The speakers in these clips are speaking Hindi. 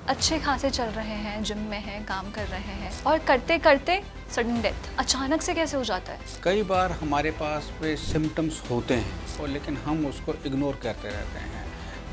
अच्छे खासे चल रहे हैं, जिम में हैं, काम कर रहे हैं और करते करते सडन डेथ अचानक से कैसे हो जाता है? कई बार हमारे पास में सिम्टम्स होते हैं और लेकिन हम उसको इग्नोर करते रहते हैं।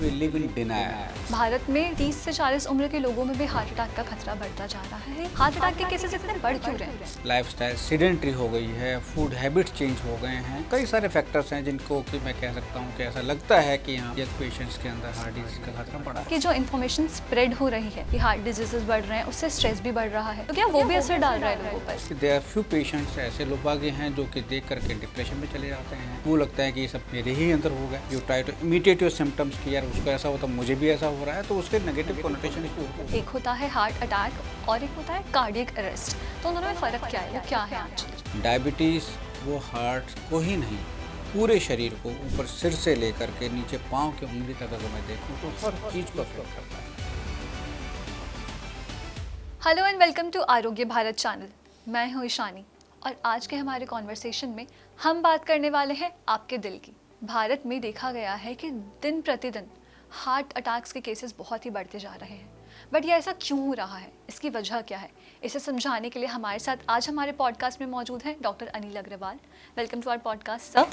We live in denial. Bharat में 30 से 40 उम्र के लोगों में भी हार्ट अटैक का खतरा बढ़ता जा रहा है। हार्ट अटैक के केसेस इतने बढ़ क्यों रहे हैं? लाइफस्टाइल सीडेंटरी हो गई है, फूड हैबिट्स चेंज हो गए हैं, कई सारे फैक्टर्स हैं जिनको कि मैं कह सकता हूँ कि ऐसा लगता है कि यहाँ यंग पेशेंट्स के अंदर हार्ट डिजीज का खतरा बढ़ा है। कि जो इन्फॉर्मेशन स्प्रेड हो रही है कि हार्ट डिजीजेस बढ़ रहे हैं, उससे स्ट्रेस भी बढ़ रहा है, तो क्या वो भी असर डाल रहा है लोगों पर? देयर आर फ्यू पेशेंट्स ऐसे लोग आगे हैं जो कि देख करके डिप्रेशन में चले जाते हैं। वो लगता है कि ये सब मेरे ही अंदर हो गया। You try to imitate your symptoms कि यार उसको ऐसा होता मुझे भी ऐसा हो रहा है, तो उसके नेगेटिव कॉनोटेशन इसको होते हैं। एक होता है हार्ट अटैक और एक होता है कार्डियक अरेस्ट। तो उन दोनों में फर्क क्या है? वो क्या है एक्चुअली? डायबिटीज़ वो हार्ट को ही नहीं, पूरे शरीर को ऊपर सिर से लेकर के नीचे पाँव की उंगली तक अगर मैं देखूँ तो हर चीज़ को अफेक्ट करता है। हेलो एंड वेलकम टू आरोग्य भारत चैनल। मैं हूँ ईशानी और आज के हमारे कॉन्वर्सेशन में हम बात करने वाले हैं आपके दिल की। भारत में देखा गया है कि दिन प्रतिदिन हार्ट अटैक्स के केसेस बहुत ही बढ़ते जा रहे हैं, बट ये ऐसा क्यों हो रहा है, इसकी वजह क्या है, इसे समझाने के लिए हमारे साथ आज हमारे पॉडकास्ट में मौजूद हैं doctor Anil Agarwal. Welcome to our podcast sir.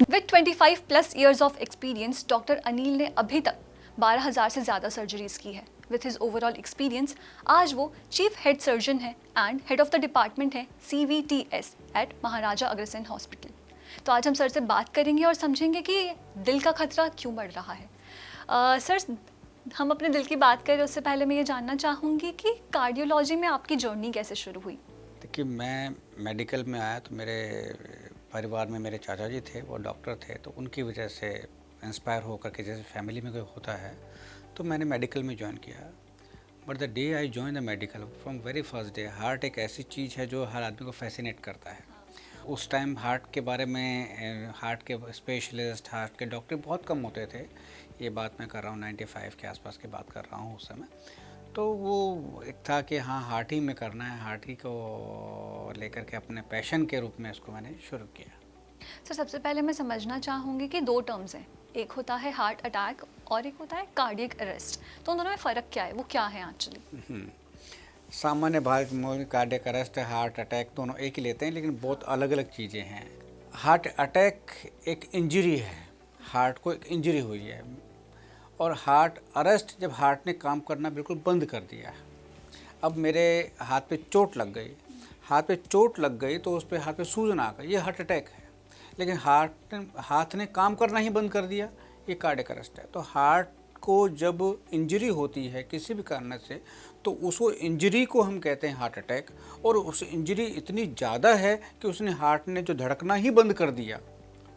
With 25 plus years of experience, doctor Anil ने अभी तक 12,000 से ज़्यादा सर्जरीज की है। विथ हिज ओवरऑल एक्सपीरियंस आज वो चीफ हेड सर्जन है and head of the department है CVTS eight Maharaja Agrasen hospital. तो आज हम सर से बात करेंगे और समझेंगे कि दिल का खतरा क्यों बढ़ रहा है। सर, हम अपने दिल की बात करें उससे पहले मैं ये जानना चाहूँगी कि कार्डियोलॉजी में आपकी जर्नी कैसे शुरू हुई? देखिए, मैं मेडिकल में आया तो मेरे परिवार में मेरे चाचा जी थे, वो डॉक्टर थे, तो उनकी वजह से इंस्पायर होकर के जैसे फैमिली में कोई होता है तो मैंने मेडिकल में ज्वाइन किया। But the day I join the medical, from very first day heart एक ऐसी चीज़ है जो हर आदमी को फैसिनेट करता है। उस टाइम हार्ट के बारे में हार्ट के स्पेशलिस्ट, हार्ट के डॉक्टर बहुत कम होते थे। ये बात मैं कर रहा हूँ 95 के आसपास की बात कर रहा हूँ उस समय। तो वो एक था कि हाँ, हार्ट ही में करना है, हार्ट ही को लेकर के अपने पैशन के रूप में इसको मैंने शुरू किया। सर, सबसे पहले मैं समझना चाहूँगी कि दो टर्म्स हैं, एक होता है हार्ट अटैक और एक होता है कार्डियक अरेस्ट। तो उन दोनों में फ़र्क क्या है, वो क्या है एक्चुअली? सामान्य भारत में कार्डियक अरेस्ट, हार्ट अटैक दोनों एक ही लेते हैं, लेकिन बहुत अलग अलग चीज़ें हैं। हार्ट अटैक एक इंजरी है, हार्ट को एक इंजरी हुई है। और हार्ट अरेस्ट जब हार्ट ने काम करना बिल्कुल बंद कर दिया है। अब मेरे हाथ पे चोट लग गई, हाथ पे चोट लग गई तो उस पे हाथ पे सूजन आ गई, ये हार्ट अटैक है। लेकिन हाथ ने काम करना ही बंद कर दिया, ये कार्डियक अरेस्ट है। तो हार्ट को जब इंजरी होती है किसी भी कारण से, तो उसको इंजरी को हम कहते हैं हार्ट अटैक। और उस इंजरी इतनी ज़्यादा है कि उसने हार्ट ने जो धड़कना ही बंद कर दिया,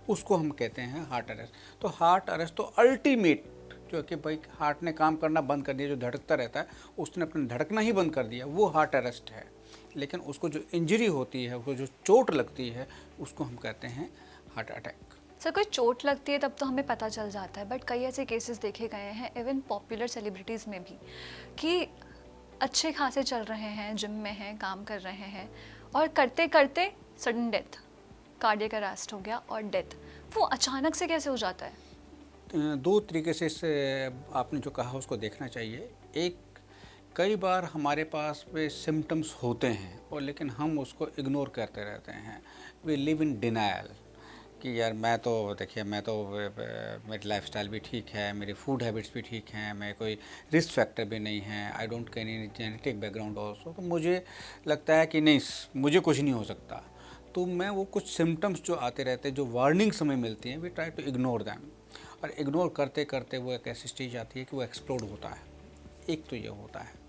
उसको हम कहते हैं हार्ट अरेस्ट। तो हार्ट अरेस्ट तो अल्टीमेट जो कि भाई हार्ट ने काम करना बंद कर दिया, जो धड़कता रहता है उसने अपना धड़कना ही बंद कर दिया, वो हार्ट अरेस्ट है। लेकिन उसको जो इंजरी होती है, उसको जो चोट लगती है, उसको हम कहते हैं हार्ट अटैक। सर, कोई चोट लगती है तब तो हमें पता चल जाता है, बट कई ऐसे केसेस देखे गए हैं इवन पॉपुलर सेलिब्रिटीज़ में भी कि अच्छे खासे चल रहे हैं, जिम में हैं, काम कर रहे हैं और करते करते सडन डेथ, कार्डियक अरेस्ट हो गया और डेथ। वो अचानक से कैसे हो जाता है? दो तरीके से इस आपने जो कहा उसको देखना चाहिए। एक, कई बार हमारे पास में सिम्टम्स होते हैं और लेकिन हम उसको इग्नोर करते रहते हैं। वी लिव इन डिनायल कि यार मैं तो देखिए, मैं तो मेरी लाइफस्टाइल भी ठीक है, मेरी फूड हैबिट्स भी ठीक हैं, मैं कोई रिस्क फैक्टर भी नहीं है, I don't can any genetic background also. तो मुझे लगता है कि नहीं, मुझे कुछ नहीं हो सकता। तो मैं वो कुछ सिम्टम्स जो आते रहते हैं, जो वार्निंग समय मिलती हैं, we try to ignore them. और इग्नोर करते करते वो एक ऐसी स्टेज आती है कि वो एक्सप्लोड होता है। एक तो ये होता है।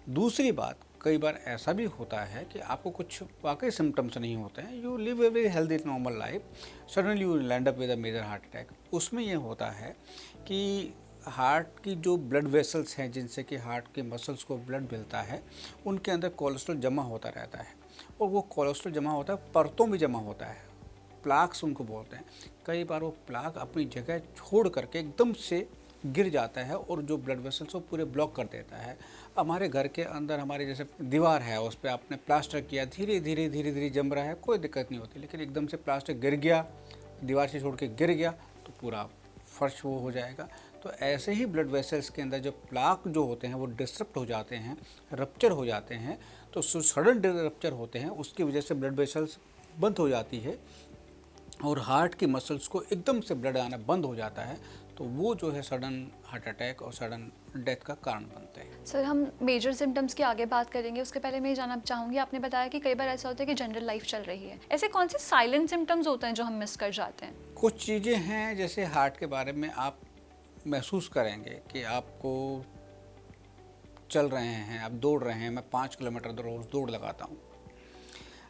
दूसरी बात, कई बार ऐसा भी होता है कि आपको कुछ वाकई सिम्टम्स नहीं होते हैं, you live a very healthy normal life, suddenly you land up with a major heart attack. उसमें ये होता है कि हार्ट की जो ब्लड वेसल्स हैं जिनसे कि हार्ट के मसल्स को ब्लड मिलता है, उनके अंदर कोलेस्ट्रॉल जमा होता रहता है। और वो कोलेस्ट्रॉल जमा होता है, परतों में जमा होता है, प्लाक्स उनको बोलते हैं। कई बार वो प्लाक अपनी जगह छोड़ करके एकदम से गिर जाता है और जो ब्लड वेसल्स को पूरे ब्लॉक कर देता है। हमारे घर के अंदर हमारे जैसे दीवार है, उस पर आपने प्लास्टर किया, धीरे धीरे धीरे धीरे जम रहा है, कोई दिक्कत नहीं होती। लेकिन एकदम से प्लास्टर गिर गया, दीवार से छोड़ के गिर गया, तो पूरा फर्श वो हो जाएगा। तो ऐसे ही ब्लड वेसल्स के अंदर जो प्लाक जो होते हैं वो डिस्टर्ब हो जाते हैं, रप्चर हो जाते हैं। तो सडन रप्चर होते हैं, उसकी वजह से ब्लड वेसल्स बंद हो जाती है और हार्ट की मसल्स को एकदम से ब्लड आना बंद हो जाता है। तो वो जो है सडन हार्ट अटैक और सडन डेथ का कारण बनते हैं। सर, हम मेजर सिम्टम्स की आगे बात करेंगे, उसके पहले मैं ये जानना चाहूँगी, आपने बताया कि कई बार ऐसा होता है कि जनरल लाइफ चल रही है, ऐसे कौन से साइलेंट सिम्टम्स होते हैं जो हम मिस कर जाते हैं? कुछ चीज़ें हैं जैसे हार्ट के बारे में आप महसूस करेंगे कि आपको चल रहे हैं, आप दौड़ रहे हैं। मैं 5 किलोमीटर रोज़ दौड़ लगाता हूँ।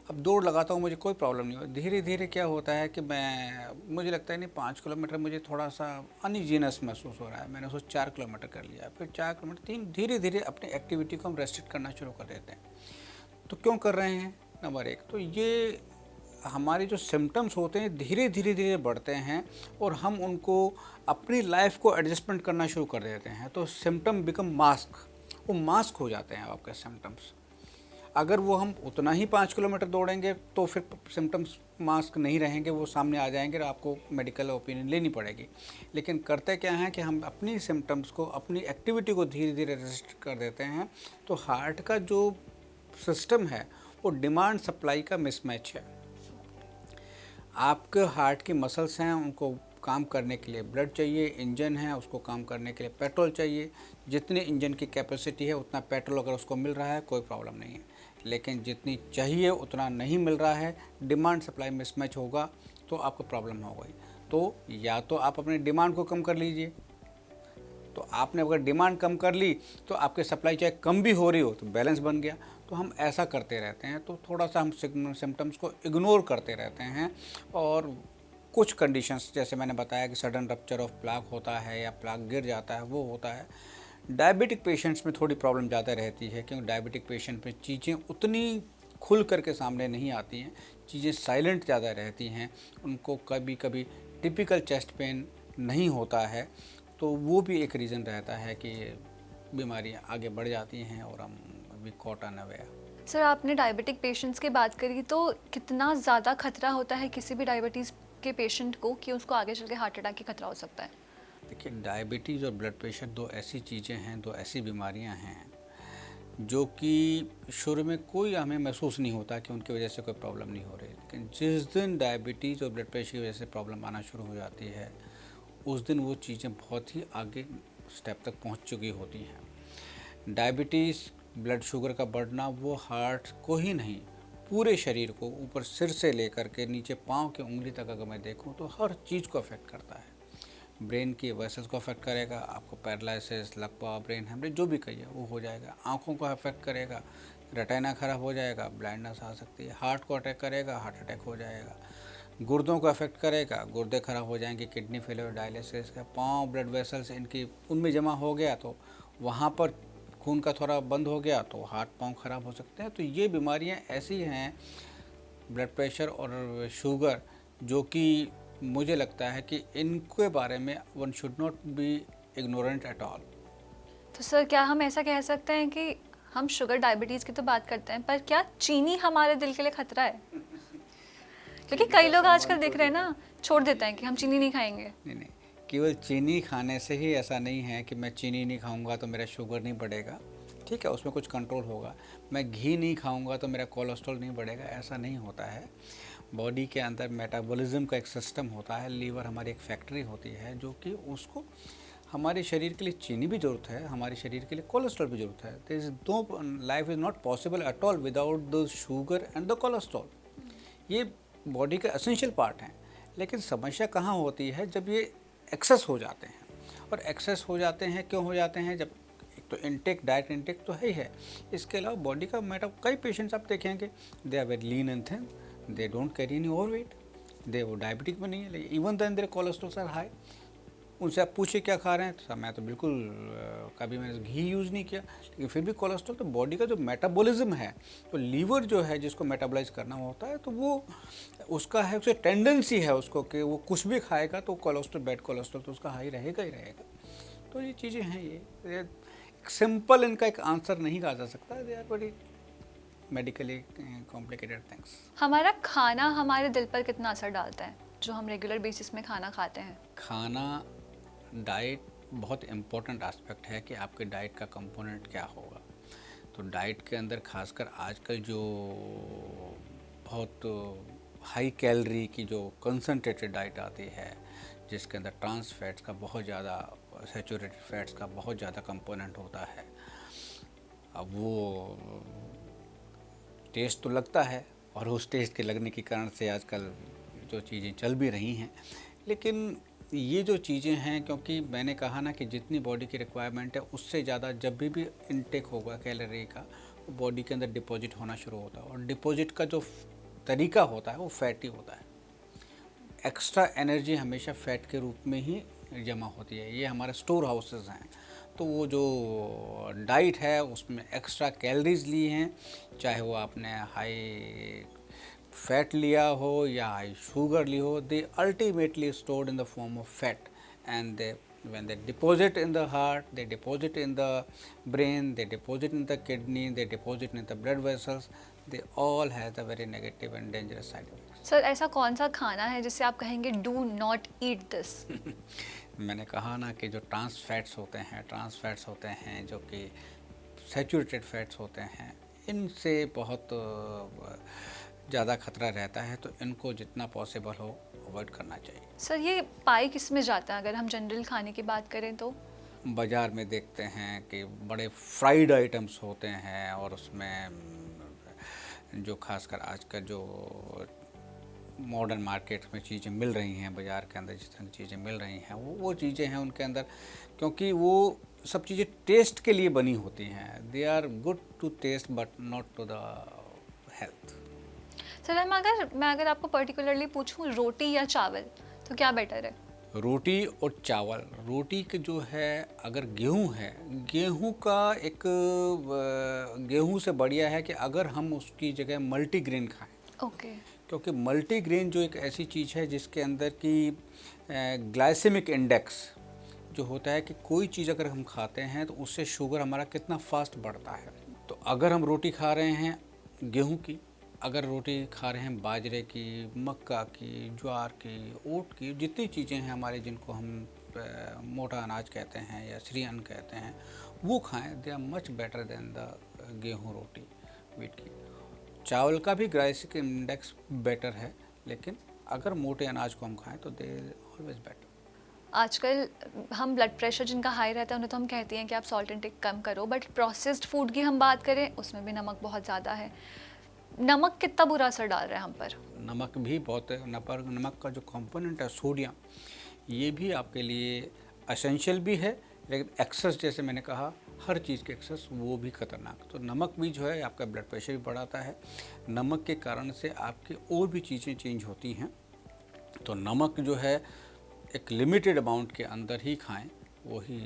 अब दौड़ लगाता हूँ, मुझे कोई प्रॉब्लम नहीं हो। धीरे धीरे क्या होता है कि मुझे लगता है नहीं 5 किलोमीटर मुझे थोड़ा सा अनइजीनेस महसूस हो रहा है। मैंने उसको 4 किलोमीटर कर लिया, फिर 4 किलोमीटर 3, धीरे धीरे अपनी एक्टिविटी को हम रेस्ट्रिक्ट करना शुरू कर देते हैं। तो क्यों कर रहे हैं? नंबर 1 तो ये हमारे जो सिम्टम्स होते हैं धीरे धीरे धीरे बढ़ते हैं और हम उनको अपनी लाइफ को एडजस्टमेंट करना शुरू कर देते हैं। तो सिम्टम बिकम मास्क, वो मास्क हो जाते हैं आपके सिम्टम्स। अगर वो हम उतना ही 5 किलोमीटर दौड़ेंगे तो फिर सिम्टम्स मास्क नहीं रहेंगे, वो सामने आ जाएंगे और आपको मेडिकल ओपिनियन लेनी पड़ेगी। लेकिन करते क्या हैं कि हम अपनी सिम्टम्स को, अपनी एक्टिविटी को धीरे धीरे रेस्ट्रिक्ट कर देते हैं। तो हार्ट का जो सिस्टम है वो डिमांड सप्लाई का मिसमैच है। आपके हार्ट की मसल्स हैं, उनको काम करने के लिए ब्लड चाहिए, इंजन है उसको काम करने के लिए पेट्रोल चाहिए। जितनी इंजन की कैपेसिटी है उतना पेट्रोल अगर उसको मिल रहा है कोई प्रॉब्लम नहीं है, लेकिन जितनी चाहिए उतना नहीं मिल रहा है, डिमांड सप्लाई मिसमैच होगा तो आपको प्रॉब्लम हो गई। तो या तो आप अपनी डिमांड को कम कर लीजिए। तो आपने अगर डिमांड कम कर ली तो आपके सप्लाई चाहे कम भी हो रही हो तो बैलेंस बन गया। तो हम ऐसा करते रहते हैं, तो थोड़ा सा हम सिम्टम्स को इग्नोर करते रहते हैं। और कुछ कंडीशंस जैसे मैंने बताया कि सडन रप्चर ऑफ प्लाक होता है या प्लाक गिर जाता है, वो होता है। डायबिटिक पेशेंट्स में थोड़ी प्रॉब्लम ज़्यादा रहती है, क्योंकि डायबिटिक पेशेंट में चीज़ें उतनी खुल करके सामने नहीं आती हैं, चीज़ें साइलेंट ज़्यादा रहती हैं। उनको कभी कभी टिपिकल चेस्ट पेन नहीं होता है, तो वो भी एक रीज़न रहता है कि बीमारियां आगे बढ़ जाती हैं और हम वी कॉट अनअवेयर। सर, आपने डायबिटिक पेशेंट्स की बात करी, तो कितना ज़्यादा खतरा होता है किसी भी डायबिटीज़ के पेशेंट को कि उसको आगे चल के हार्ट अटैक की खतरा हो सकता है? देखिए, डायबिटीज़ और ब्लड प्रेशर दो ऐसी चीज़ें हैं, दो ऐसी बीमारियां हैं जो कि शुरू में कोई हमें महसूस नहीं होता कि उनकी वजह से कोई प्रॉब्लम नहीं हो रही। लेकिन जिस दिन डायबिटीज़ और ब्लड प्रेशर की वजह से प्रॉब्लम आना शुरू हो जाती है, उस दिन वो चीज़ें बहुत ही आगे स्टेप तक पहुंच चुकी होती हैं। डायबिटीज़, ब्लड शुगर का बढ़ना, वो हार्ट को ही नहीं पूरे शरीर को, ऊपर सिर से लेकर के नीचे पाँव की उंगली तक अगर मैं देखूं तो हर चीज़ को अफेक्ट करता है। ब्रेन की वेसल्स को अफेक्ट करेगा, आपको पैरालिसिस, लकवा, ब्रेन हेमरेज जो भी कहिए वो हो जाएगा। आँखों को अफेक्ट करेगा, रेटिना खराब हो जाएगा, ब्लाइंडनेस आ सकती है। हार्ट को अटैक करेगा, हार्ट अटैक हो जाएगा। गुर्दों को अफेक्ट करेगा, गुर्दे खराब हो जाएंगे, किडनी फेलियर, डायलिसिस का। पाँव, ब्लड वेसल्स इनकी उनमें जमा हो गया तो वहाँ पर खून का थोड़ा बंद हो गया तो हाथ पाँव खराब हो सकते हैं। तो ये बीमारियाँ ऐसी हैं, ब्लड प्रेशर और शुगर, जो कि मुझे लगता है कि इनके बारे में one should not be ignorant at all. तो सर, क्या हम ऐसा कह सकते हैं कि हम शुगर डायबिटीज़ की तो बात करते हैं, पर क्या चीनी हमारे दिल के लिए खतरा है? क्योंकि कई लोग आजकल देख रहे हैं ना, छोड़ देते हैं कि हम चीनी नहीं खाएंगे। नहीं, केवल चीनी खाने से ही ऐसा नहीं है कि मैं चीनी नहीं खाऊंगा तो मेरा शुगर नहीं बढ़ेगा। ठीक है, उसमें कुछ कंट्रोल होगा। मैं घी नहीं खाऊंगा तो मेरा कोलेस्ट्रॉल नहीं बढ़ेगा, ऐसा नहीं होता है। बॉडी के अंदर मेटाबॉलिज्म का एक सिस्टम होता है। लीवर हमारी एक फैक्ट्री होती है जो कि उसको, हमारे शरीर के लिए चीनी भी ज़रूरत है, हमारे शरीर के लिए कोलेस्ट्रॉल भी ज़रूरत है। There is no, life is not possible at all without the sugar and the cholesterol. ये बॉडी का एसेंशियल पार्ट हैं। लेकिन समस्या कहाँ होती है? जब ये एक्सेस हो जाते हैं। और एक्सेस हो जाते हैं क्यों हो जाते हैं? जब एक तो इनटेक, डाइट इनटेक तो है ही है, इसके अलावा बॉडी का कई पेशेंट्स आप देखेंगे, they are very lean and thin, they don't carry any over weight, they वो डायबिटिक में नहीं है, लेकिन even then their cholesterol are high. उनसे आप पूछिए क्या खा रहे हैं, तो मैं तो बिल्कुल कभी मैंने घी यूज़ नहीं किया, लेकिन फिर भी कोलेस्ट्रॉल। तो बॉडी का जो मेटाबॉलिज्म है, तो लीवर जो है जिसको मेटाबॉलाइज करना होता है, तो वो उसका है, उसे टेंडेंसी है उसको कि वो कुछ भी खाएगा तो कोलेस्ट्रॉल, बैड कोलेस्ट्रॉल तो उसका हाई रहेगा ही रहेगा। तो ये चीज़ें हैं, ये सिंपल इनका एक आंसर नहीं कहा जा सकता। They are very medically complicated things. हमारा खाना हमारे दिल पर कितना असर डालता है, जो हम रेगुलर बेसिस में खाना खाते हैं? खाना, डाइट बहुत इम्पोर्टेंट एस्पेक्ट है कि आपके डाइट का कंपोनेंट क्या होगा। तो डाइट के अंदर खासकर आजकल जो बहुत हाई कैलोरी की जो कंसंट्रेटेड डाइट आती है, जिसके अंदर ट्रांस फैट्स का बहुत ज़्यादा, सैचुरेटेड फैट्स का बहुत ज़्यादा कंपोनेंट होता है, अब वो टेस्ट तो लगता है और उस टेस्ट के लगने के कारण से आजकल जो चीज़ें चल भी रही हैं। लेकिन ये जो चीज़ें हैं, क्योंकि मैंने कहा ना कि जितनी बॉडी की रिक्वायरमेंट है उससे ज़्यादा जब भी इनटेक होगा कैलोरी का, वो बॉडी के अंदर डिपॉजिट होना शुरू होता है, और डिपॉजिट का जो तरीका होता है वो फैटी होता है। एक्स्ट्रा एनर्जी हमेशा फ़ैट के रूप में ही जमा होती है, ये हमारे स्टोर हाउसेस हैं। तो वो जो डाइट है उसमें एक्स्ट्रा कैलोरीज ली हैं, चाहे वो आपने हाई फैट लिया हो या हाई शुगर ली हो, they ultimately stored in the form of fat, and they when they deposit in the heart, they deposit in the brain, they deposit in the kidney, they deposit in the blood vessels, they all have the very negative and dangerous side effects. Sir ऐसा कौन सा खाना है जिससे आप कहेंगे डू नॉट ईट दिस? मैंने कहा ना कि जो ट्रांस फैट्स होते हैं जो कि सैचुरेटेड फैट्स होते हैं, इनसे बहुत ज़्यादा खतरा रहता है, तो इनको जितना पॉसिबल हो अवॉइड करना चाहिए। सर ये पाई किस में जाता है अगर हम जनरल खाने की बात करें तो? बाज़ार में देखते हैं कि बड़े फ्राइड आइटम्स होते हैं, और उसमें जो खासकर आजकल जो मॉडर्न मार्केट में चीज़ें मिल रही हैं, बाज़ार के अंदर जिस तरह की चीज़ें मिल रही हैं, वो चीज़ें हैं उनके अंदर, क्योंकि वो सब चीज़ें टेस्ट के लिए बनी होती हैं। They are good to taste but not to the health. Sir मैं अगर आपको पर्टिकुलरली पूछूं रोटी या चावल तो क्या बेटर है? रोटी और चावल। रोटी के जो है, अगर गेहूँ है, गेहूँ का एक गेहूँ से बढ़िया है कि अगर हम उसकी जगह मल्टीग्रेन खाएं। ओके। क्योंकि मल्टीग्रेन जो एक ऐसी चीज़ है जिसके अंदर की ग्लाइसेमिक इंडेक्स जो होता है, कि कोई चीज़ अगर हम खाते हैं तो उससे शुगर हमारा कितना फास्ट बढ़ता है। तो अगर हम रोटी खा रहे हैं गेहूँ की, अगर रोटी खा रहे हैं बाजरे की, मक्का की, ज्वार की, ओट की, जितनी चीज़ें हैं हमारे जिनको हम मोटा अनाज कहते हैं या श्री अन्न कहते हैं, वो खाएं। They are much better than the गेहूँ रोटी वीट की। चावल का भी ग्लाइसेमिक इंडेक्स बेटर है, लेकिन अगर मोटे अनाज को हम खाएं तो दे ऑलवेज बेटर। आजकल हम ब्लड प्रेशर जिनका हाई रहता है उन्हें तो हम कहते हैं कि आप सॉल्ट इंटेक कम करो, बट प्रोसेस्ड फूड की हम बात करें उसमें भी नमक बहुत ज़्यादा है। नमक कितना बुरा असर डाल रहा है हम पर? नमक भी बहुत है। नमक का जो कंपोनेंट है सोडियम, ये भी आपके लिए एसेंशियल भी है, लेकिन एक्सेस, जैसे मैंने कहा, हर चीज़ के एक्सेस वो भी खतरनाक। तो नमक भी जो है आपका ब्लड प्रेशर भी बढ़ाता है। नमक के कारण से आपकी और भी चीज़ें चेंज होती हैं। तो नमक जो है एक लिमिटेड अमाउंट के अंदर ही खाएं, वो ही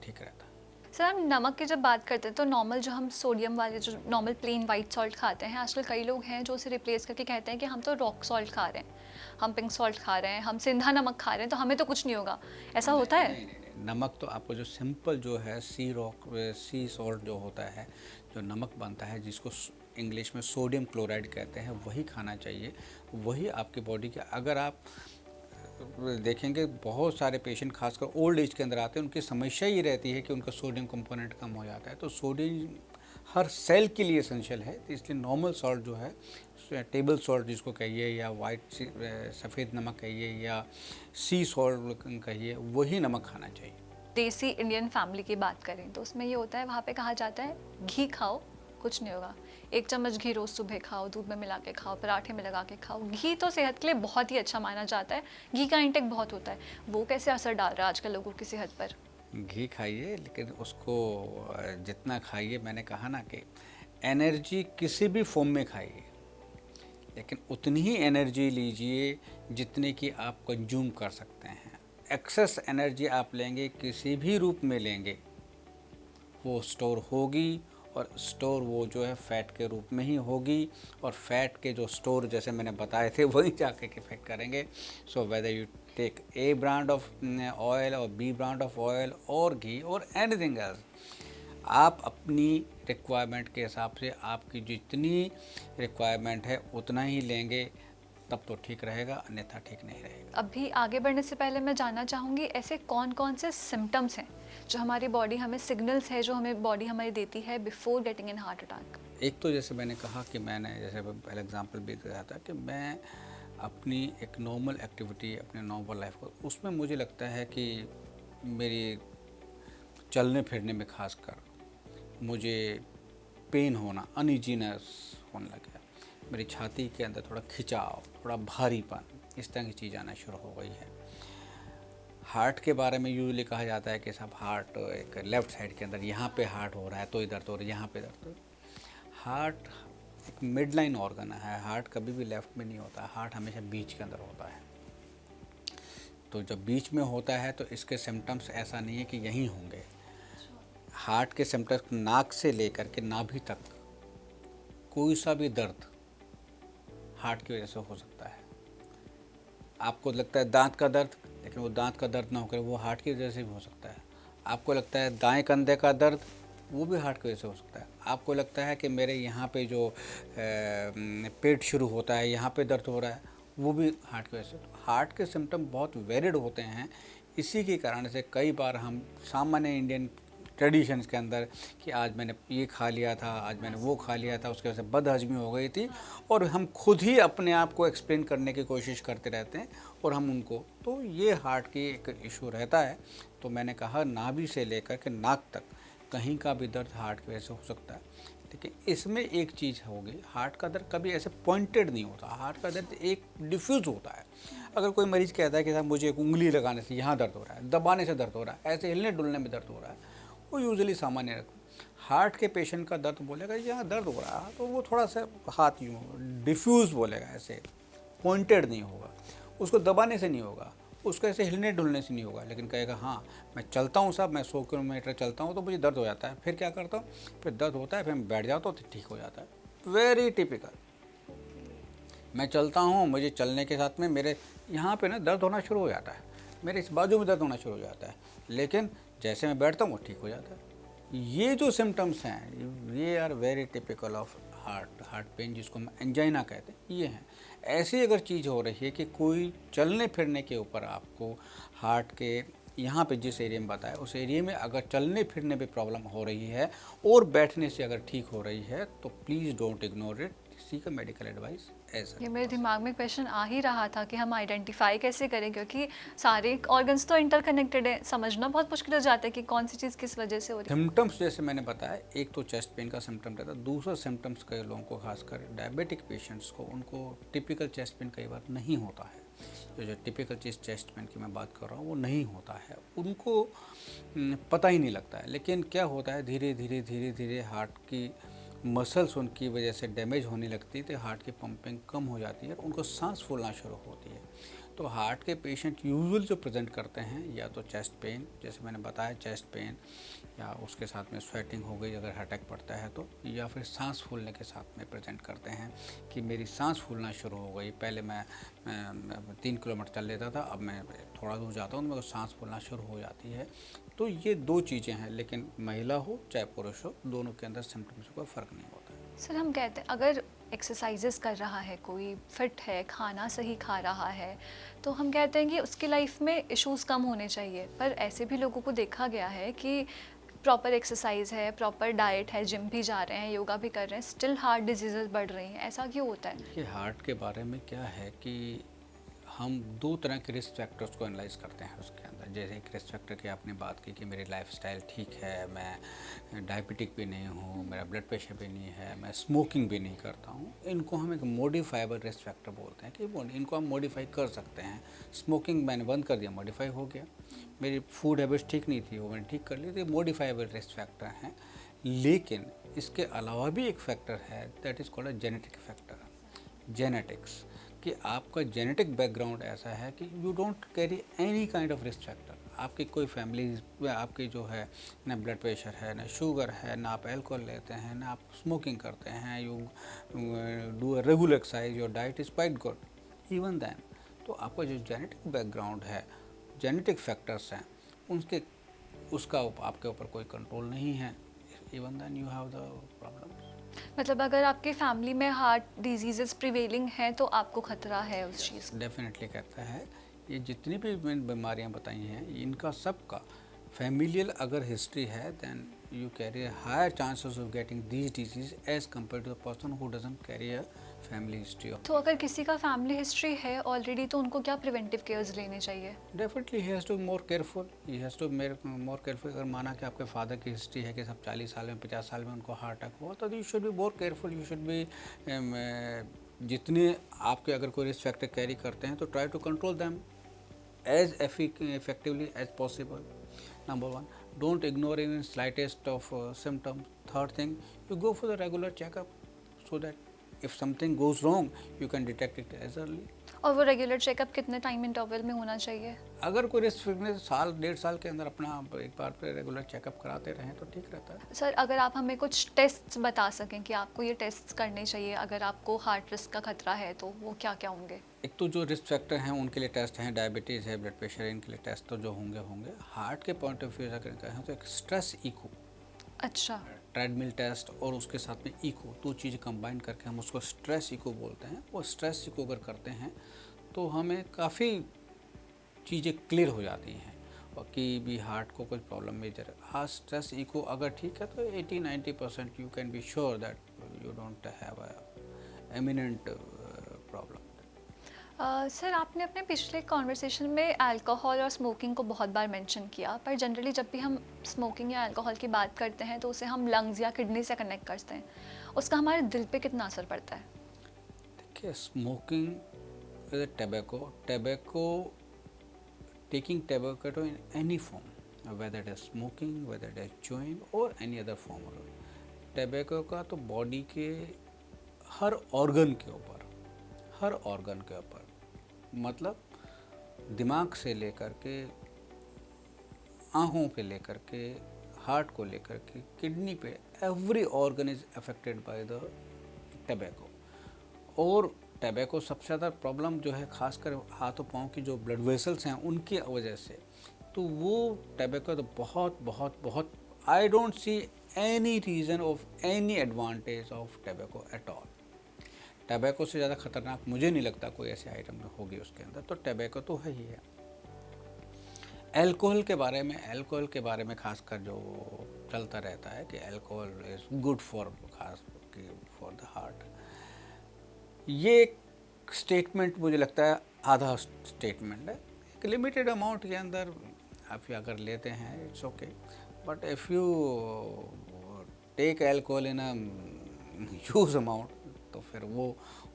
ठीक रहता है। सर हम नमक की जब बात करते हैं तो नॉर्मल जो हम सोडियम वाले जो नॉर्मल प्लेन वाइट सॉल्ट खाते हैं, आजकल कई लोग हैं जो उसे रिप्लेस करके कहते हैं कि हम तो रॉक सॉल्ट खा रहे हैं, हम पिंक सॉल्ट खा रहे हैं, हम सिंधा नमक खा रहे हैं, तो हमें तो कुछ नहीं होगा। ऐसा होता है? नहीं। नमक तो आपको जो सिंपल जो है सी सॉल्ट जो होता है, जो नमक बनता है, जिसको इंग्लिश में सोडियम क्लोराइड कहते हैं, वही खाना चाहिए। वही आपकी बॉडी के, अगर आप देखेंगे बहुत सारे पेशेंट खासकर ओल्ड एज के अंदर आते हैं, उनकी समस्या ये रहती है कि उनका सोडियम कंपोनेंट कम हो जाता है। तो सोडियम हर सेल के लिए एसेंशियल है, तो इसलिए नॉर्मल सॉल्ट जो है, टेबल सॉल्ट जिसको कहिए, या वाइट सफ़ेद नमक कहिए, या सी सॉल्ट कहिए, वही नमक खाना चाहिए। देसी इंडियन फैमिली की बात करें तो उसमें ये होता है, वहाँ पे कहा जाता है घी खाओ कुछ नहीं होगा, 1 चम्मच घी रोज़ सुबह खाओ, दूध में मिला के खाओ, पराठे में लगा के खाओ। घी तो सेहत के लिए बहुत ही अच्छा माना जाता है, घी का इंटेक बहुत होता है, वो कैसे असर डाल रहा है आजकल लोगों की सेहत पर? घी खाइए, लेकिन उसको जितना खाइए, मैंने कहा ना कि एनर्जी किसी भी फॉर्म में खाइए, लेकिन उतनी ही एनर्जी लीजिए जितने की आप कंज्यूम कर सकते हैं। एक्सेस एनर्जी आप लेंगे, किसी भी रूप में लेंगे, वो स्टोर होगी, और स्टोर वो जो है फ़ैट के रूप में ही होगी, और फैट के जो स्टोर जैसे मैंने बताए थे वही जाके इफेक्ट करेंगे। So whether you take A brand of oil और बी ब्रांड ऑफ ऑयल और घी और एनीथिंग एल्स, आप अपनी रिक्वायरमेंट के हिसाब से आपकी जितनी रिक्वायरमेंट है उतना ही लेंगे, तब तो ठीक रहेगा, अन्यथा ठीक नहीं रहेगा। अभी आगे बढ़ने से पहले मैं जानना चाहूँगी ऐसे कौन कौन से सिम्टम्स हैं जो हमारी बॉडी हमें सिग्नल्स है जो हमें बॉडी हमारी देती है before getting in heart attack. एक तो जैसे मैंने कहा कि मैंने जैसे पहले एग्जांपल भी दिया था कि मैं अपनी एक नॉर्मल एक्टिविटी, अपने नॉर्मल लाइफ को, उसमें मुझे लगता है कि मेरी चलने फिरने में खासकर मुझे पेन होना, अनइजीनेस होने लगा, मेरी छाती के अंदर थोड़ा खिंचाव, थोड़ा भारीपन, इस तरह की चीज़ आना शुरू हो गई है। हार्ट के बारे में यूजुअली कहा जाता है कि सब हार्ट एक लेफ़्ट साइड के अंदर यहाँ पे हार्ट हो रहा है तो इधर तो यहाँ पे दर्द हो। हार्ट एक मिड लाइन ऑर्गन है, हार्ट कभी भी लेफ़्ट में नहीं होता, हार्ट हमेशा बीच के अंदर होता है। तो जब बीच में होता है तो इसके सिम्टम्स ऐसा नहीं है कि यहीं होंगे। हार्ट के सिम्टम्स नाक से लेकर के नाभि तक कोई सा भी दर्द हार्ट की वजह से हो सकता है। आपको लगता है दांत का दर्द, लेकिन वो दांत का दर्द ना होकर वो हार्ट की वजह से भी हो सकता है। आपको लगता है दाएं कंधे का दर्द, वो भी हार्ट की वजह से हो सकता है। आपको लगता है कि मेरे यहाँ पे जो पेट शुरू होता है यहाँ पे दर्द हो रहा है, वो भी हार्ट की वजह से। तो हार्ट के सिम्टम बहुत वेरिड होते हैं। इसी के कारण से कई बार हम सामान्य इंडियन ट्रेडिशंस के अंदर कि आज मैंने ये खा लिया था, आज मैंने वो खा लिया था, उसकी वजह से बदहजमी हो गई थी, और हम खुद ही अपने आप को एक्सप्लेन करने की कोशिश करते रहते हैं और हम उनको, तो ये हार्ट की एक इशू रहता है। तो मैंने कहा नाभि से लेकर के नाक तक कहीं का भी दर्द हार्ट की वजह से हो सकता है। लेकिन इसमें एक चीज़ होगी, हार्ट का दर्द कभी ऐसे पॉइंटेड नहीं होता, हार्ट का दर्द एक डिफ्यूज़ होता है। अगर कोई मरीज़ कहता है कि साहब मुझे एक उंगली लगाने से यहाँ दर्द हो रहा है, दबाने से दर्द हो रहा है, ऐसे हिलने डुलने में दर्द हो रहा है, वो यूजुअली सामान्य रखो। हार्ट के पेशेंट का दर्द बोलेगा यहाँ दर्द हो रहा है, तो वो थोड़ा सा हाथ यूँ डिफ्यूज़ बोलेगा, ऐसे पॉइंटेड नहीं होगा, उसको दबाने से नहीं होगा, उसको ऐसे हिलने डुलने से नहीं होगा। लेकिन कहेगा हाँ मैं चलता हूँ साहब, मैं 100 किलोमीटर चलता हूँ तो मुझे दर्द हो जाता है, फिर क्या करता हूँ, फिर दर्द होता है, फिर मैं बैठ जाता हूँ तो ठीक हो जाता है। Very typical. मैं चलता हूँ, मुझे चलने के साथ में मेरे यहाँ पे ना दर्द होना शुरू हो जाता है, मेरे इस बाजू में दर्द होना शुरू हो जाता है, लेकिन जैसे मैं बैठता हूँ वो ठीक हो जाता है। ये जो सिम्टम्स हैं ये are very typical of heart pain, जिसको हम एंजाइना कहते हैं, ये हैं। ऐसी अगर चीज़ हो रही है कि कोई चलने फिरने के ऊपर आपको हार्ट के यहाँ पे जिस एरिया में बताया उस एरिया में अगर चलने फिरने पे प्रॉब्लम हो रही है और बैठने से अगर ठीक हो रही है, तो please don't ignore it, seek a medical advice. ये मेरे दिमाग में क्वेश्चन आ ही रहा था कि हम आइडेंटिफाई कैसे करें, क्योंकि सारे ऑर्गन्स तो इंटरकनेक्टेड है, समझना बहुत मुश्किल हो जाता है कि कौन सी चीज़ किस वजह से हो रही है। सिम्टम्स जैसे मैंने बताया, एक तो चेस्ट पेन का सिम्टम रहता है, दूसरा सिम्टम्स कई लोगों को, खासकर डायबिटिक पेशेंट्स को, उनको टिपिकल चेस्ट पेन कई बार नहीं होता है। जो टिपिकल चेस्ट पेन की मैं बात कर रहा हूँ वो नहीं होता है, उनको पता ही नहीं लगता है। लेकिन क्या होता है, धीरे धीरे धीरे धीरे हार्ट की मसल्स उनकी वजह से डैमेज होने लगती है, तो हार्ट की पंपिंग कम हो जाती है और उनको सांस फूलना शुरू होती है। तो हार्ट के पेशेंट यूजुअल जो प्रेजेंट करते हैं, या तो चेस्ट पेन जैसे मैंने बताया, चेस्ट पेन, या उसके साथ में स्वेटिंग हो गई अगर अटैक पड़ता है तो, या फिर सांस फूलने के साथ में प्रेजेंट करते हैं कि मेरी सांस फूलना शुरू हो गई, पहले मैं 3 किलोमीटर चल लेता था, अब मैं थोड़ा दूर जाता हूँ तो मेरे को सांस फूलना शुरू हो जाती है। तो ये दो चीज़ें हैं, लेकिन महिला हो चाहे पुरुष हो, दोनों के अंदर सिम्टम्स का कोई फ़र्क नहीं होता है। सर हम कहते हैं अगर एक्सरसाइजेस कर रहा है, कोई फिट है, खाना सही खा रहा है, तो हम कहते हैं कि उसकी लाइफ में इश्यूज़ कम होने चाहिए। पर ऐसे भी लोगों को देखा गया है कि प्रॉपर एक्सरसाइज है, प्रॉपर डाइट है, जिम भी जा रहे हैं, योगा भी कर रहे हैं, स्टिल हार्ट डिजीज़ेस बढ़ रही हैं। ऐसा क्यों होता है? कि हार्ट के बारे में क्या है कि हम दो तरह के रिस्क फैक्टर्स को एनालाइज करते हैं उसके अंदर। जैसे एक रिस्क फैक्टर की आपने बात की कि मेरी लाइफस्टाइल ठीक है, मैं डायबिटिक भी नहीं हूँ, मेरा ब्लड प्रेशर भी नहीं है, मैं स्मोकिंग भी नहीं करता हूँ, इनको हम एक मॉडिफाइबल रिस्क फैक्टर बोलते हैं कि इनको हम मॉडिफाई कर सकते हैं। स्मोकिंग मैंने बंद कर दिया, मॉडिफाई हो गया। मेरी फूड हैबिट्स ठीक नहीं थी, वो मैंने ठीक कर ली, तो मॉडिफाइबल रिस्क फैक्टर हैं। लेकिन इसके अलावा भी एक फैक्टर है, that is called a genetic factor, genetics, कि आपका जेनेटिक बैकग्राउंड ऐसा है कि you don't carry any kind of risk factor. आपकी कोई फैमिली, आपकी जो है ना ब्लड प्रेशर है, ना शुगर है, ना आप अल्कोहल लेते हैं, ना आप स्मोकिंग करते हैं, you do a regular exercise, your diet is quite good, even then. तो आपका जो जेनेटिक बैकग्राउंड है, जेनेटिक फैक्टर्स हैं, उसका आपके ऊपर कोई कंट्रोल नहीं है। even then you have the problems. मतलब अगर आपके फैमिली में हार्ट डिजीजेस प्रिवेलिंग हैं तो आपको खतरा है उस चीज़ का। डेफिनेटली कहता है, ये जितनी भी मैंने बीमारियां बताई हैं इनका सबका फैमिलियल अगर हिस्ट्री है then you carry higher chances of getting these disease as compare to the person who doesn't carry a family history of. तो अगर किसी का फैमिली हिस्ट्री है ऑलरेडी तो उनको क्या प्रिवेंटिव केयर्स लेने चाहिए? Definitely he has to more careful, he has to more careful. अगर माना कि आपके फादर की हिस्ट्री है कि सब 40 साल में 50 साल में उनको हार्ट अटैक हुआ, तो you should be more careful, you should be जितने आपके अगर कोई रिस्क फैक्टर कैरी करते हैं तो try to control them as effectively as possible. Number one, don't ignore even slightest of symptoms. Third thing, you go for the regular checkup so that if something goes wrong you can detect it as early. और वो रेगुलर चेकअप कितने टाइम इंटरवल में होना चाहिए? अगर कोई रिस्क फैक्टर साल 1.5 साल के अंदर अपना एक बार पे रेगुलर चेकअप कराते रहें तो ठीक रहता है। सर अगर आप हमें कुछ टेस्ट्स बता सकें कि आपको ये टेस्ट्स करने चाहिए अगर आपको हार्ट रिस्क का खतरा है तो वो क्या क्या होंगे? एक तो जो रिस्क फैक्टर हैं उनके लिए टेस्ट हैं, डायबिटीज़ है, ब्लड प्रेशर है, इनके लिए टेस्ट तो जो होंगे। हार्ट के पॉइंट ऑफ व्यू से अगर कहें तो एक स्ट्रेस इको, अच्छा, ट्रेडमिल टेस्ट और उसके साथ में इको, दो चीज़ कंबाइन करके हम उसको स्ट्रेस इको बोलते हैं। वो स्ट्रेस इको अगर करते हैं तो हमें काफ़ी चीज़ें क्लियर हो जाती हैं और कि भी हार्ट को कोई प्रॉब्लम मेजर है। हाँ, स्ट्रेस इको अगर ठीक है तो 80-90% you can be sure that you don't have a eminent problem. Sir आपने अपने पिछले कॉन्वर्सेशन में अल्कोहल और स्मोकिंग को बहुत बार मेंशन किया, पर जनरली जब भी हम स्मोकिंग या अल्कोहल की बात करते हैं तो उसे हम लंग्स या किडनी से कनेक्ट करते हैं, उसका हमारे दिल पे कितना असर पड़ता है? देखिए, smoking is tobacco taking tobacco in any form, whether it is smoking, whether it is chewing or any other form of tobacco का तो बॉडी के हर ऑर्गन के ऊपर मतलब दिमाग से लेकर के आँखों पे लेकर के हार्ट को लेकर के किडनी पे every organ is affected by the tobacco. और टबैको सबसे ज़्यादा प्रॉब्लम जो है खासकर हाथों पाँव की जो ब्लड वेसल्स हैं उनकी वजह से, तो वो टबैको तो बहुत I don't see any reason of any advantage of tobacco at all. Tobacco से ज़्यादा ख़तरनाक मुझे नहीं लगता कोई ऐसी आइटम होगी उसके अंदर, तो टबैको तो है ही है। अल्कोहल के बारे में खासकर जो चलता रहता है कि alcohol is good for the heart, ये एक स्टेटमेंट मुझे लगता है आधा स्टेटमेंट है। एक लिमिटेड अमाउंट के अंदर आप अगर लेते हैं it's okay, but if you take alcohol in a huge amount तो फिर वो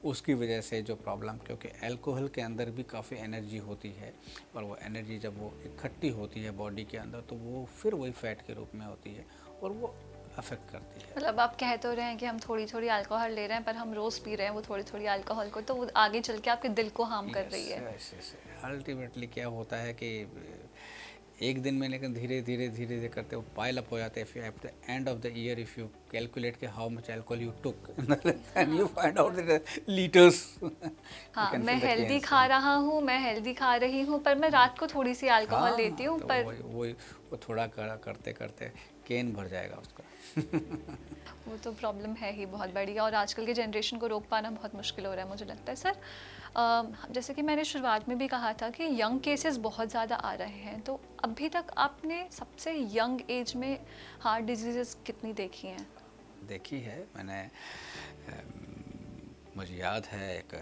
उसकी वजह से जो प्रॉब्लम, क्योंकि अल्कोहल के अंदर भी काफ़ी एनर्जी होती है और वो एनर्जी जब वो इकट्ठी होती है बॉडी के अंदर तो वो फिर वही फैट के रूप में होती है और वो अफेक्ट करती है। मतलब आप कह तो रहे हैं कि हम थोड़ी थोड़ी अल्कोहल ले रहे हैं पर हम रोज़ पी रहे हैं वो थोड़ी थोड़ी अल्कोहल को, तो वो आगे चल के आपके दिल को हार्म कर रही है। अल्टीमेटली क्या होता है कि एक दिन में लेकिन धीरे करते वो पाइल अप हो जाते हैं। At the end of the year if you calculate के how much alcohol you took and you find out the litres. हाँ, मैं हेल्दी खा रहा हूँ, मैं हेल्दी खा रही हूँ, पर मैं रात को थोड़ी सी अल्कोहल लेती हूँ, तो पर वो थोड़ा करते केन भर जाएगा उसका। वो तो प्रॉब्लम है ही बहुत बड़ी और आजकल के जनरेशन को रोक पाना बहुत मुश्किल हो रहा है मुझे लगता है। सर जैसे कि मैंने शुरुआत में भी कहा था कि यंग केसेस बहुत ज़्यादा आ रहे हैं, तो अभी तक आपने सबसे यंग एज में हार्ट डिजीज़ कितनी देखी हैं? देखी है मैंने, मुझे याद है एक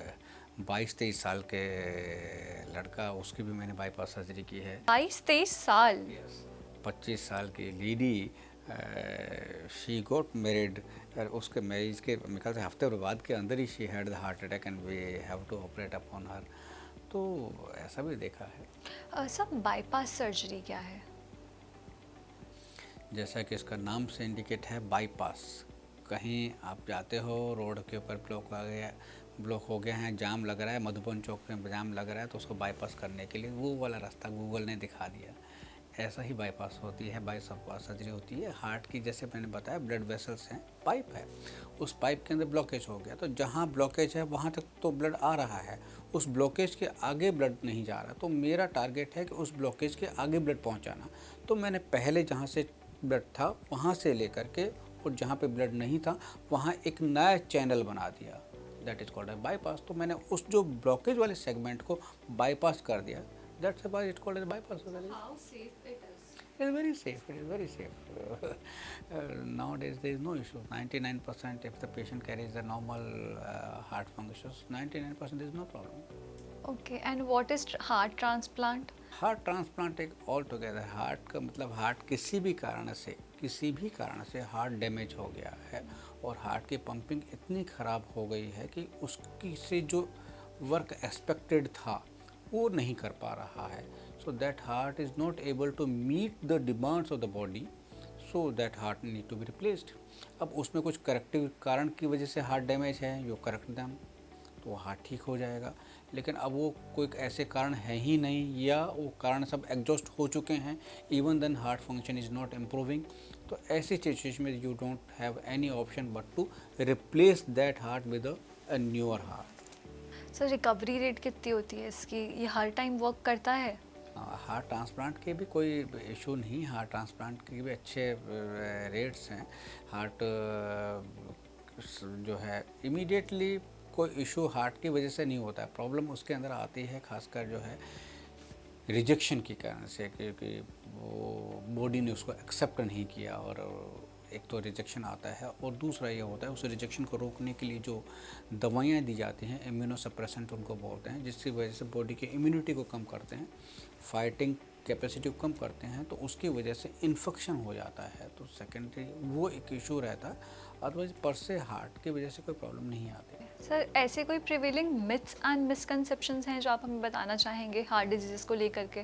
22-23 साल के लड़का, उसकी भी मैंने बाईपास सर्जरी की है। 22-23 साल? 25 साल की लेडी, शी गॉट मैरिड, उसके मैरिज के मेरे ख्याल से हफ्ते बाद के अंदर ही she had the heart attack and we have to operate upon her. तो ऐसा भी देखा है। सब बाईपास सर्जरी क्या है? जैसा कि इसका नाम से इंडिकेट है बाईपास, कहीं आप जाते हो रोड के ऊपर ब्लॉक हो गया है, जाम लग रहा है, मधुबन चौक में जाम लग रहा है, तो उसको बाईपास करने के लिए वो वाला रास्ता गूगल ने दिखा दिया। ऐसा ही बाईपास होती है, बाईपास सर्जरी होती है। हार्ट की जैसे मैंने बताया ब्लड वेसल्स हैं, पाइप है, उस पाइप के अंदर ब्लॉकेज हो गया, तो जहाँ ब्लॉकेज है वहाँ तक तो ब्लड आ रहा है, उस ब्लॉकेज के आगे ब्लड नहीं जा रहा। तो मेरा टारगेट है कि उस ब्लॉकेज के आगे ब्लड पहुँचाना। तो मैंने पहले जहाँ से ब्लड था वहाँ से लेकर के और जहाँ पे ब्लड नहीं था वहाँ एक नया चैनल बना दिया, that is called a bypass. तो मैंने उस जो ब्लॉकेज वाले सेगमेंट को बाईपास कर दिया, that's why it called as bypass. How safe it is? It is very safe. It is very safe. Nowadays there is no issue. 99% if the patient carries the normal heart functions, 99% there is no problem. Okay, and what is heart transplant? Heart transplant एक ऑल टुगेदर, हार्ट का मतलब हार्ट किसी भी कारण से हार्ट डैमेज हो गया है और हार्ट की पंपिंग इतनी ख़राब हो गई है कि उसकी से जो वर्क एक्सपेक्टेड था वो नहीं कर पा रहा है। So that heart is not able to meet the demands of the body, so that heart need to be replaced. अब उसमें कुछ करेक्टिव कारण की वजह से हार्ट डैमेज है, यू करेक्ट दैम, तो वो हार्ट ठीक हो जाएगा। लेकिन अब वो कोई ऐसे कारण है ही नहीं या वो कारण सब एग्जॉस्ट हो चुके हैं, even then heart function is not improving, तो ऐसी सिचुएशन में you don't have any option but to replace that heart with a newer heart. Sir recovery rate कितनी होती है इसकी, ये हर टाइम वर्क करता है? हार्ट ट्रांसप्लांट के भी कोई इशू नहीं, हार्ट ट्रांसप्लांट के भी अच्छे रेट्स हैं। हार्ट जो है इमीडिएटली कोई इशू हार्ट की वजह से नहीं होता है, प्रॉब्लम उसके अंदर आती है खासकर जो है रिजेक्शन के कारण से, क्योंकि वो बॉडी ने उसको एक्सेप्ट नहीं किया, और एक तो रिजेक्शन आता है और दूसरा ये होता है उस रिजेक्शन को रोकने के लिए जो दवाइयाँ दी जाती हैं, इम्यूनोसप्रेसेंट उनको बोलते हैं, जिसकी वजह से बॉडी की इम्यूनिटी को कम करते हैं, फाइटिंग कैपेसिटी को कम करते हैं, तो उसकी वजह से इन्फेक्शन हो जाता है, तो सेकेंडरी वो एक इशू रहता है। अदरवाइज पर से हार्ट की वजह से कोई प्रॉब्लम नहीं आती। सर ऐसे कोई प्रिवेलिंग मिथ्स एंड मिसकंसेप्शंस हैं जो आप हमें बताना चाहेंगे हार्ट डिजीज़ को लेकर के?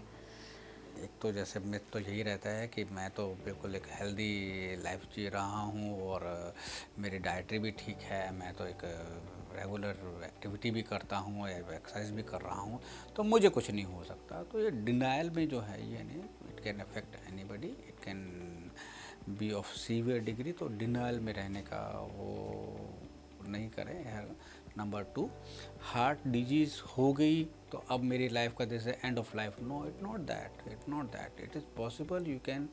एक तो जैसे मिथ तो यही रहता है कि मैं तो बिल्कुल एक हेल्दी लाइफ जी रहा हूँ और मेरी डाइटरी भी ठीक है, मैं तो एक रेगुलर एक्टिविटी भी करता हूँ या एक्सरसाइज भी कर रहा हूँ, तो मुझे कुछ नहीं हो सकता। तो ये डिनाइल में जो है ये नहीं, it can affect anybody, it can B of severe degree, तो डिनाइल में रहने का वो नहीं करें। नंबर 2, हार्ट डिजीज़ हो गई तो अब मेरी लाइफ का this end of life, no, it not that, it is possible, you can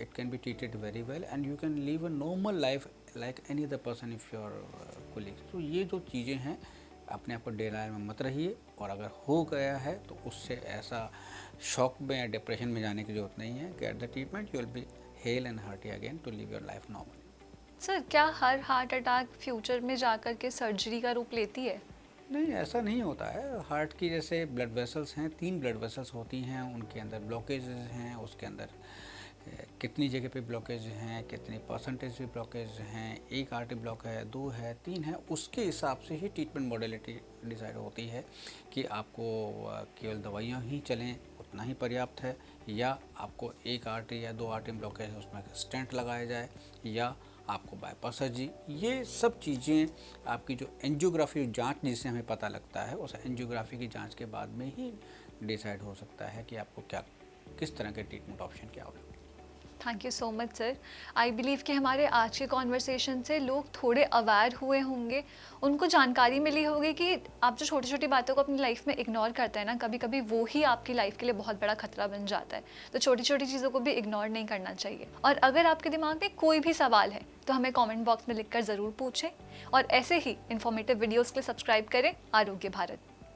it can be treated very well and you can live a normal life like any other person if your colleague. तो ये जो चीज़ें हैं अपने आप को डिनाइल में मत रहिए, और अगर हो गया है तो उससे ऐसा शॉक में या डिप्रेशन में जाने की ज़रूरत नहीं है। Get the treatment, you will be hale and hearty again to live your life normal. Sir क्या हर हार्ट अटैक फ्यूचर में जाकर के सर्जरी का रूप लेती है? नहीं, ऐसा नहीं होता है। हार्ट की जैसे ब्लड वेसल्स हैं, 3 ब्लड वेसल्स होती हैं, उनके अंदर ब्लॉकेज हैं, उसके अंदर कितनी जगह पे ब्लॉकेज हैं, कितनी परसेंटेज भी ब्लॉकेज हैं, 1 आर्टरी ब्लॉक है, 2 है, 3 है, उसके हिसाब से ही ट्रीटमेंट मॉडलिटी डिसाइड होती है कि आपको केवल दवाइयाँ ही चलें उतना ही पर्याप्त है, या आपको 1 आर्टरी या 2 आर्टरी ब्लॉकेज है उसमें स्टेंट लगाया जाए, या आपको बाईपास सर्जरी। ये सब चीज़ें आपकी जो एंजियोग्राफी जांच जिससे हमें पता लगता है, उस एंजियोग्राफी की जांच के बाद में ही डिसाइड हो सकता है कि आपको क्या किस तरह के ट्रीटमेंट ऑप्शन क्या होगा। Thank you so much sir. I believe कि हमारे आज के कॉन्वर्सेशन से लोग थोड़े अवेयर हुए होंगे, उनको जानकारी मिली होगी कि आप जो छोटी छोटी बातों को अपनी लाइफ में इग्नोर करते हैं ना, कभी कभी वो ही आपकी लाइफ के लिए बहुत बड़ा खतरा बन जाता है। तो छोटी छोटी चीज़ों को भी इग्नोर नहीं करना चाहिए। और अगर आपके दिमाग में कोई भी सवाल है तो हमें कॉमेंट बॉक्स में लिखकर ज़रूर पूछें, और ऐसे ही इन्फॉर्मेटिव वीडियोज़ के लिए सब्सक्राइब करें आरोग्य भारत।